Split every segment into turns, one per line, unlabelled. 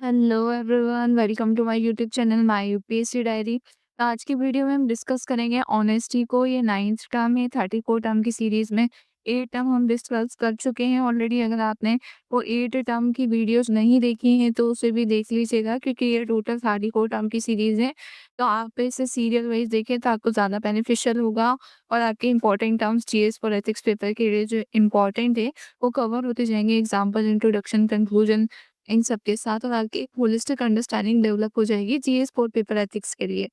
Hello everyone, welcome to my YouTube channel my UPSC diary. तो आज की video में हम डिस्कस करेंगे ऑनेस्टी को। ये 9th टर्म है, 34 टर्म की सीरीज में 8 टर्म हम डिस्कस कर चुके हैं ऑलरेडी। अगर आपने वो 8 टर्म की वीडियोस नहीं देखी हैं तो उसे भी देख लीजिएगा, क्योंकि ये टोटल 34 टर्म की सीरीज है। तो आप इसे सीरियल वाइज देखें तो आपको ज़्यादा बेनिफिशियल होगा, और आपके important terms GS for ethics paper के लिए जो इंपॉर्टेंट है वो कवर होते जाएंगे। एग्जाम्पल, इंट्रोडक्शन, कंक्लूजन, इन सब के साथ, और आपकी एक होलिस्टिक अंडरस्टैंडिंग डेवलप हो जाएगी जीएस फोर पेपर एथिक्स के लिए।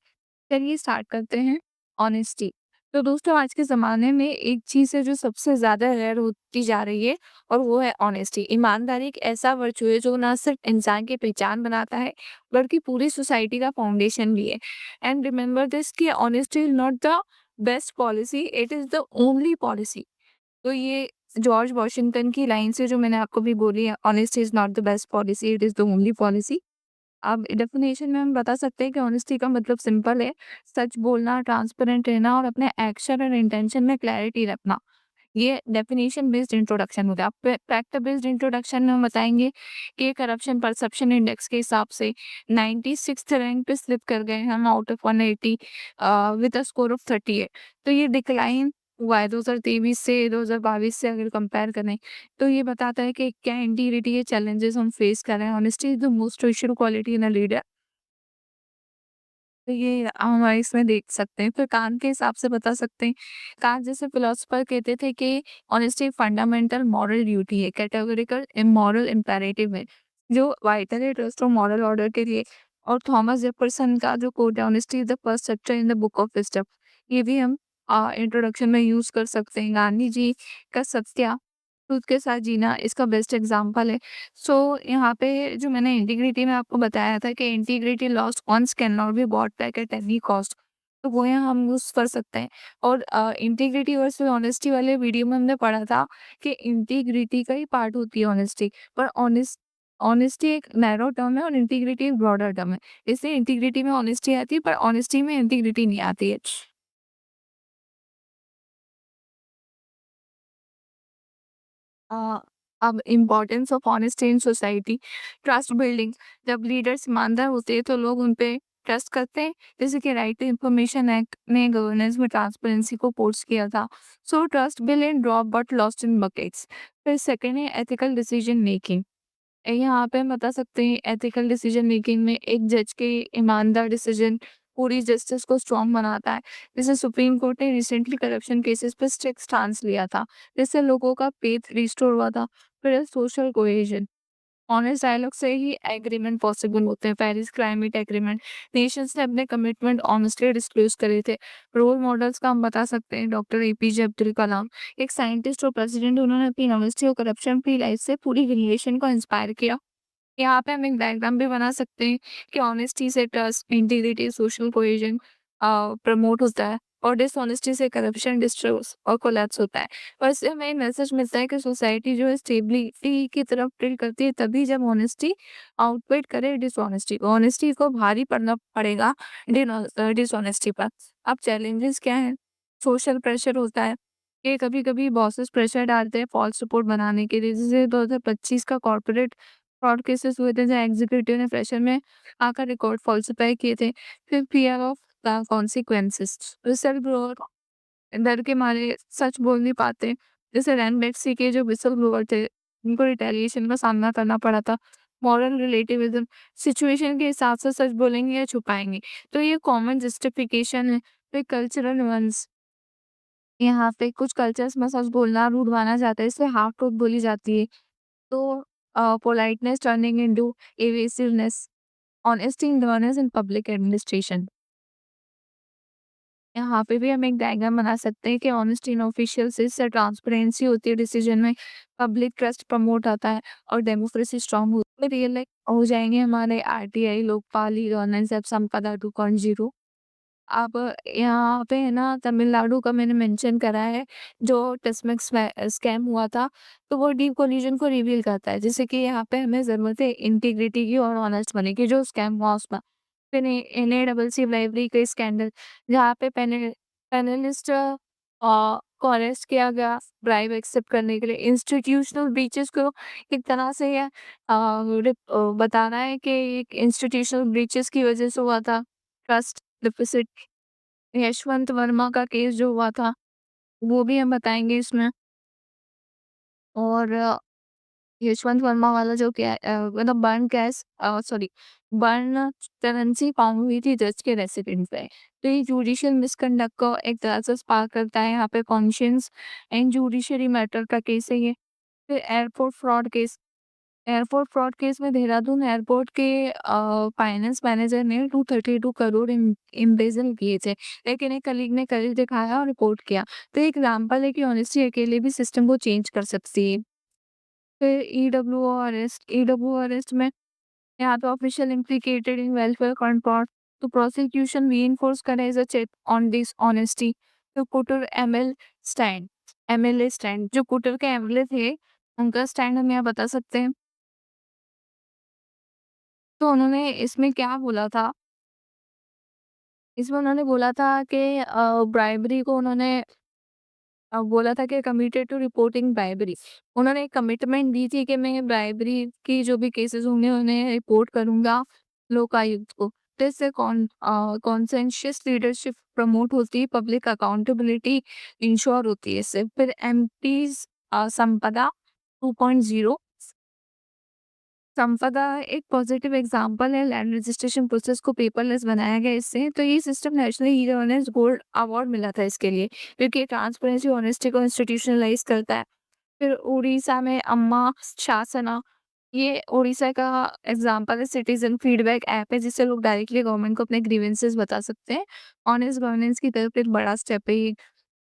चलिए स्टार्ट करते हैं। ऑनेस्टी। तो दोस्तों, आज के ज़माने में एक चीज़ है जो सबसे ज़्यादा रेयर होती जा रही है, और वो है ऑनेस्टी। ईमानदारी एक ऐसा वर्चू है जो ना सिर्फ इंसान की पहचान बनाता है, बल्कि पूरी सोसाइटी का फाउंडेशन भी है। एंड रिमेंबर दिस कि honesty is not the best policy, it is the only policy. तो ये जॉर्ज वॉशिंगटन की लाइन से जो मैंने आपको भी बोली है, honesty is not the best policy, it is the only policy. अब डेफिनेशन में हम बता सकते हैं कि ऑनेस्टी का मतलब सिंपल है, सच बोलना, ट्रांसपेरेंट रहना और अपने एक्शन और इंटेंशन में क्लैरिटी रखना। ये डेफिनेशन बेस्ड इंट्रोडक्शन हो गया। फैक्ट बेस्ड इंट्रोडक्शन में हम बताएंगे कि करप्शन परसेप्शन इंडेक्स के हिसाब से 96th रैंक पे स्लिप कर गए हम out of 180 with a score of 38। तो ये डिक्लाइन हुआ है 2023 से 2022 से अगर कंपेयर करें। तो ये बताता है कि क्या इंटीग्रिटी के चैलेंजेस हम फेस कर रहे हैं। Honesty is the most crucial quality in a leader. तो ये हम इसमें देख सकते हैं। फिर कांट के हिसाब से बता सकते हैं। कांट जैसे फिलोसोफर कहते थे कि ऑनेस्टी फंडामेंटल मॉरल ड्यूटी है, कैटेगोरिकल इमोरल इंपेरेटिव है, जो वाइटल है ट्रस्ट और मॉरल ऑर्डर के लिए। और थॉमस जेफरसन का जो कोट है, honesty is the first chapter in the book of wisdom, ये भी हम इंट्रोडक्शन में यूज कर सकते हैं। गांधी जी का सत्या, खुद के साथ जीना, इसका बेस्ट एग्जाम्पल है। सो यहाँ पे जो मैंने इंटीग्रिटी में आपको बताया था कि integrity lost once can not be bought back at any cost, तो वो यहाँ हम यूज कर सकते हैं। और इंटीग्रिटी वर्सेस ऑनेस्टी वाले वीडियो में हमने पढ़ा था कि इंटीग्रिटी का ही पार्ट होती है ऑनेस्टी, पर ऑनेस्टी एक नैरो टर्म है और इंटीग्रिटी एक ब्रॉडर टर्म है। इसलिए इंटीग्रिटी में ऑनेस्टी आती है, पर ऑनेस्टी में इंटीग्रिटी नहीं आती है। अ, अब importance of honesty in society, trust building. जब लीडर्स ईमानदार होते हैं तो लोग उन पे ट्रस्ट करते हैं। जैसे कि राइट टू इंफॉर्मेशन एक्ट ने गवर्नेंस में ट्रांसपेरेंसी को पोर्स किया था। So trust bill in drop but lost in buckets. फिर सेकेंड है एथिकल डिसीजन मेकिंग। यहाँ पे हम बता सकते हैं एथिकल डिसीजन मेकिंग में एक जज के ईमानदार डिसीजन पूरी जस्टिस को स्ट्रॉन्ग बनाता है। जैसे सुप्रीम कोर्ट ने रिसेंटली करप्शन केसेस पर स्ट्रिक्ट स्टांस लिया था, जिससे लोगों का फेथ रिस्टोर हुआ था। फिर सोशल कोहेजन, ऑनेस्ट डायलॉग से ही एग्रीमेंट पॉसिबल होते हैं। पेरिस क्लाइमेट एग्रीमेंट, नेशंस ने अपने कमिटमेंट ऑनेस्टली डिस्क्लोज करे थे। रोल मॉडल्स का हम बता सकते हैं डॉक्टर एपीजे अब्दुल कलाम, एक साइंटिस्ट और प्रेसिडेंट, उन्होंने अपनी ऑनेस्टी और करप्शन फ्री लाइफ से पूरी जनरेशन को इंस्पायर किया। यहाँ पे हम एक डायग्राम भी बना सकते हैं कि ऑनेस्टी से trust, integrity, social cohesion promote होता है, और डिसऑनेस्टी से करप्शन, डिस्ट्रस्ट और कोलैप्स होता है। और इससे हमें मैसेज मिलता है कि सोसाइटी जो है स्टेबिलिटी की तरफ टिल्ट करती है तभी जब ऑनेस्टी आउटवेट करे डिसऑनेस्टी को। ऑनेस्टी को भारी पड़ना पड़ेगा डिसऑनेस्टी पर। अब चैलेंजेस क्या है? सोशल प्रेशर होता है कि कभी-कभी बॉसेस प्रेशर डालते हैं फॉल्स रिपोर्ट बनाने के लिए। जैसे 2025 का कॉर्पोरेट फ्रॉड केसेस हुए थे जहाँ एग्जीक्यूटिव ने प्रेशर में आकर रिकॉर्ड फॉल्सिफाई किए थे। फिर fear of the consequences, whistle blower डर के मारे सच बोल नहीं पाते। जैसे रैनबैक्सी के जो विसल ब्लोअर थे, उनको रिटेलिएशन का सामना करना पड़ा था। मॉरल रिलेटिविज्म, सिचुएशन के हिसाब से सच बोलेंगे या छुपाएंगे, तो ये कॉमन जस्टिफिकेशन है। फिर कल्चरल नुआंस, यहाँ पे कुछ कल्चर्स में सच बोलना रूड माना जाता है, इसलिए हाफ ट्रूथ बोली जाती है। तो politeness turning into evasiveness, honesty in governance in public administration. यहाँ पे भी हम एक डायग्राम बना सकते हैं कि ऑनेस्टी इन ऑफिशियल से इससे ट्रांसपेरेंसी होती है डिसीजन में, पब्लिक ट्रस्ट प्रमोट आता है और डेमोक्रेसी स्ट्रांग होती है। रियल हो जाएंगे हमारे RTI, Lokpal, e governance app, संपदा 2.0। अब यहाँ पे है ना, तमिलनाडु का मैंने मेंशन करा है, जो टिस्मेक्स स्कैम हुआ था, तो वो डीप कोलिजन को रिवील करता है। जैसे कि यहाँ पे हमें ज़रूरत है इंटीग्रिटी की और ऑनेस्ट बनने की, जो स्कैम हुआ उसमें। फिर एनएडब्ल्यूसी लाइब्रेरी का स्कैंडल, जहाँ पे पैनलिस्ट को अरेस्ट किया गया ब्राइब एक्सेप्ट करने के लिए। इंस्टीट्यूशनल ब्रीचेस को एक तरह से ये बताना है कि एक इंस्टीट्यूशनल ब्रीचेस की वजह से हुआ था ट्रस्ट डिफिसिट। यशवंत वर्मा का केस जो हुआ था वो भी हम बताएंगे इसमें। और यशवंत वर्मा वाला जो क्या मतलब बर्न करेंसी फाउंड हुई थी जज के रेसिडेंट पे। तो ये जुडिशियल मिसकंडक्ट को एक तरह से स्पार्क करता है। यहाँ पे कॉन्शियंस एंड जुडिशरी मैटर का केस है ये। फिर एयरपोर्ट फ्रॉड केस में देहरादून एयरपोर्ट के फाइनेंस मैनेजर ने 232 करोड़ एम्बेजल किए थे, लेकिन एक कलीग ने करीब दिखाया और रिपोर्ट किया। तो एग्जाम्पल है कि ऑनेस्टी अकेले भी सिस्टम को चेंज कर सकती है। फिर ईडब्ल्यू अरेस्ट में यहाँ पे official implicated in welfare contract, तो प्रोसिक्यूशन रीइंफोर्स करे as a check on this honesty. तो कुटर एमएलए स्टैंड जो कुटर के एमएलए थे उनका स्टैंड हम यहाँ बता सकते हैं। तो उन्होंने इसमें क्या बोला था, इसमें उन्होंने बोला था कि ब्राइबरी को उन्होंने बोला था कि कमिटेड टू रिपोर्टिंग ब्राइबरी। उन्होंने एक कमिटमेंट दी थी कि मैं ब्राइबरी की जो भी केसेस होंगे उन्हें रिपोर्ट करूंगा लोकायुक्त को। तो इससे कॉन्सेंशियस लीडरशिप प्रमोट होती है, पब्लिक अकाउंटेबिलिटी इंश्योर होती है इससे। फिर एमपीज संपदा 2.0। संपदा एक पॉजिटिव एग्जांपल है, लैंड रजिस्ट्रेशन प्रोसेस को पेपरलेस बनाया गया इससे। तो ये system national e governance gold award मिला था इसके लिए, क्योंकि ट्रांसपेरेंसी ऑनेस्टी को इंस्टीट्यूशनलाइज करता है। फिर उड़ीसा में अम्मा शासना, ये उड़ीसा का एग्जांपल है। सिटीजन फीडबैक ऐप है जिससे लोग डायरेक्टली गवर्नमेंट को अपने ग्रीवेंसेस बता सकते हैं। ऑनेस्ट गवर्नेंस की तरफ एक बड़ा स्टेप है ये।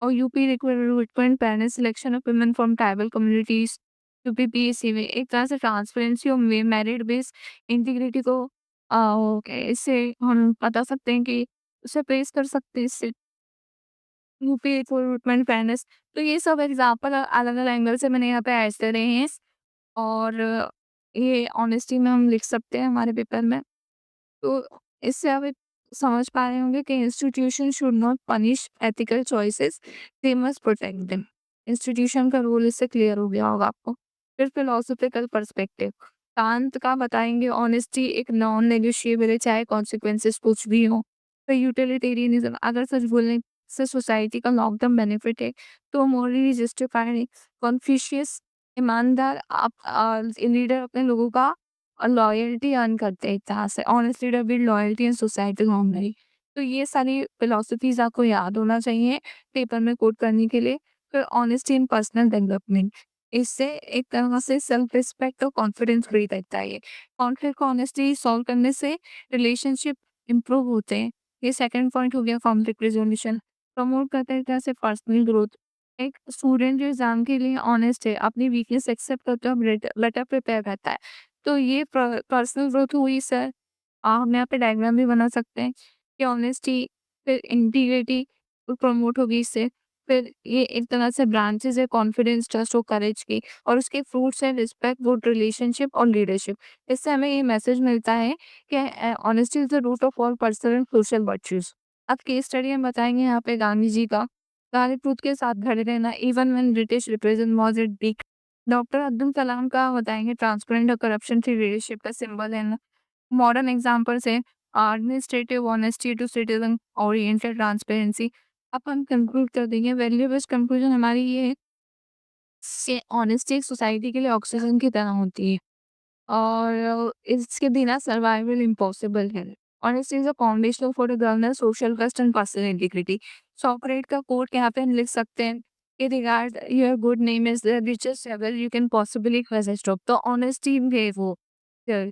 और UP recruitment panel selection of women from tribal communities, UP PSC में एक तरह से ट्रांसपेरेंसी और मेरिट बेस्ड इंटीग्रिटी को इससे हम बता सकते हैं कि उसे प्रेस कर सकते हैं इससे। यूपी रिक्रूटमेंट पैनल्स, तो ये सब एग्जाम्पल अलग अलग एंगल से मैंने यहाँ पे ऐड करे हैं। और ये ऑनेस्टी में हम लिख सकते हैं हमारे पेपर में। तो इससे आप एक समझ पा रहे होंगे कि institution should not punish ethical choices, they must protect them. Institution का रोल इससे क्लियर हो गया होगा आपको। फिर फिलोसफिकल पर्सपेक्टिव शांत का बताएंगे, ऑनेस्टी एक नॉन नेगोशिएबल है चाहे कॉन्सिक्वेंसेस कुछ भी हो। फिर यूटिलिटेरियनिज्म, अगर सच बोलने से सोसाइटी का लॉन्ग टर्म बेनिफिट है तो मोरली जस्टिफाइड है। कॉन्फ्यूशियस ईमानदार आप लीडर अपने लोगों का और लॉयल्टी अर्न करते हैं एक तरह से। Honestly to build loyalty in society normally. तो ये सारी फिलॉसफीज आपको याद होना चाहिए पेपर में कोट करने के लिए। फिर ऑनेस्टी इन पर्सनल डेवलपमेंट, इससे एक तरह से सेल्फ रिस्पेक्ट और कॉन्फिडेंस भी रहता है। ये कॉन्फ्लिक्ट को ऑनेस्टली सॉल्व करने से रिलेशनशिप इंप्रूव होते हैं। ये सेकंड पॉइंट हो गया कॉन्फ्लिक्ट रेजोल्यूशन। प्रमोट करते हैं एक तरह से पर्सनल ग्रोथ। एक स्टूडेंट जो एग्जाम के लिए ऑनेस्ट है, अपनी वीकनेस एक्सेप्ट करते हुए बेटर प्रिपेयर रहता है। तो ये पर्सनल ग्रोथ हुई सर। हम यहाँ पे डायग्राम भी बना सकते हैं कि ऑनेस्टी फिर इंटीग्रिटी प्रमोट होगी इससे। फिर ये एक तरह से ब्रांचेस है कॉन्फिडेंस, ट्रस्ट और करेज की, और उसके फ्रूट्स हैं रिस्पेक्ट, गुड रिलेशनशिप और लीडरशिप। इससे हमें ये मैसेज मिलता है कि honesty is the root of all personal and social virtues. अब केस स्टडी हम बताएंगे यहाँ पे गांधी जी का। गांधी ट्रूथ के साथ खड़े रहना even when British represent was it big. Doctor Abdul Kalam का बताएंगे ट्रांसपेरेंट और करप्शन फ्री लीडरशिप का सिंबल है। मॉडर्न एग्जांपल्स है administrative honesty to citizen oriented transparency. अब हम कंक्लूड कर देंगे। वैल्यू बेस्ड कंक्लूजन हमारी ये है कि ऑनेस्टी एक सोसाइटी के लिए ऑक्सीजन की तरह होती है और इसके बिना सर्वाइवल इम्पॉसिबल है। Honesty is a foundation for the governance, social trust and personal integrity. सॉक्रेट का कोट यहाँ पे हम लिख सकते हैं कि regard your good name is the richest level you can possibly possess of। तो ऑनेस्टी है वो Yes.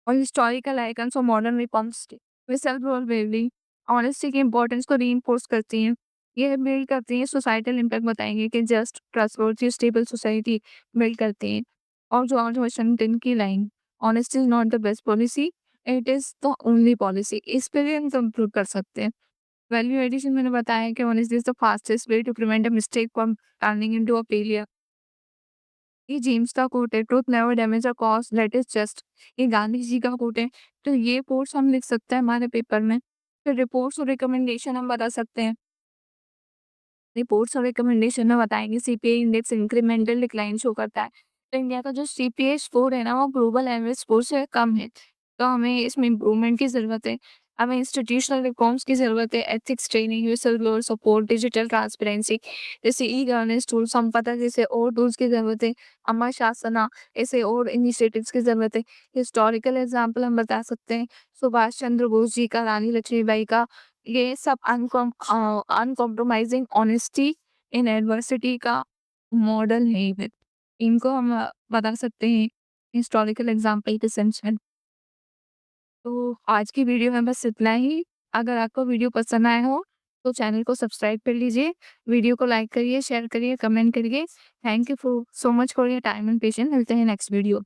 और हिस्टोरिकल आइकन्स और मॉडर्न रिफॉर्म्स वे सेल्फ रोल बिल्डिंग ऑनेस्टी की इंपॉर्टेंस को रीइंफोर्स करती हैं। ये बिल्ड करती हैं सोसाइटल इम्पैक्ट बताएंगे कि just trustworthy stable society build करते हैं। और जॉर्ज वाशिंगटन की line, honesty is not the best policy, it is the only policy, इस पे भी हम कंक्लूड कर सकते हैं। वैल्यू एडिशन मैंने बताया कि honesty is the fastest way to prevent a mistake from turning into a failure. ये जेम्स का कोट है, truth never damage a cause that is just. ये गांधी जी का कोट है। तो ये कोट्स हम लिख सकते हैं हमारे पेपर में। फिर रिपोर्ट्स और रिकमेंडेशन हम बता सकते हैं। रिपोर्ट्स और रिकमेंडेशन में बताएँगे CPI index incremental decline show करता है। तो इंडिया का जो सीपीआई स्कोर है ना वो ग्लोबल एवरेज स्कोर से कम है। तो हमें इसमें इम्प्रूवमेंट की ज़रूरत है। हमें इंस्टीट्यूशनल रिफॉर्म्स की ज़रूरत है, ethics training, whistle-blower support, digital transparency जैसे ई-गवर्नेंस टूल्स, संपदा जैसे और टूल्स की ज़रूरत है। अमर शासना ऐसे और इनिशिएटिव्स की ज़रूरत है। हिस्टोरिकल एग्ज़ाम्पल हम बता सकते हैं, सुभाष चंद्र बोस जी का, रानी लक्ष्मीबाई का, ये सब अनकॉम्प्रोमाइज़िंग ऑनेस्टी इन एडवर्सिटी का मॉडल है ये। इनको हम बता सकते हैं हिस्टोरिकल एग्ज़ाम्पल के सेंस में। तो आज की वीडियो में बस इतना ही। अगर आपको वीडियो पसंद आया हो, तो चैनल को सब्सक्राइब कर लीजिए, वीडियो को लाइक करिए, शेयर करिए, कमेंट करिए। Thank you for so much for your time and patience. मिलते हैं नेक्स्ट वीडियो।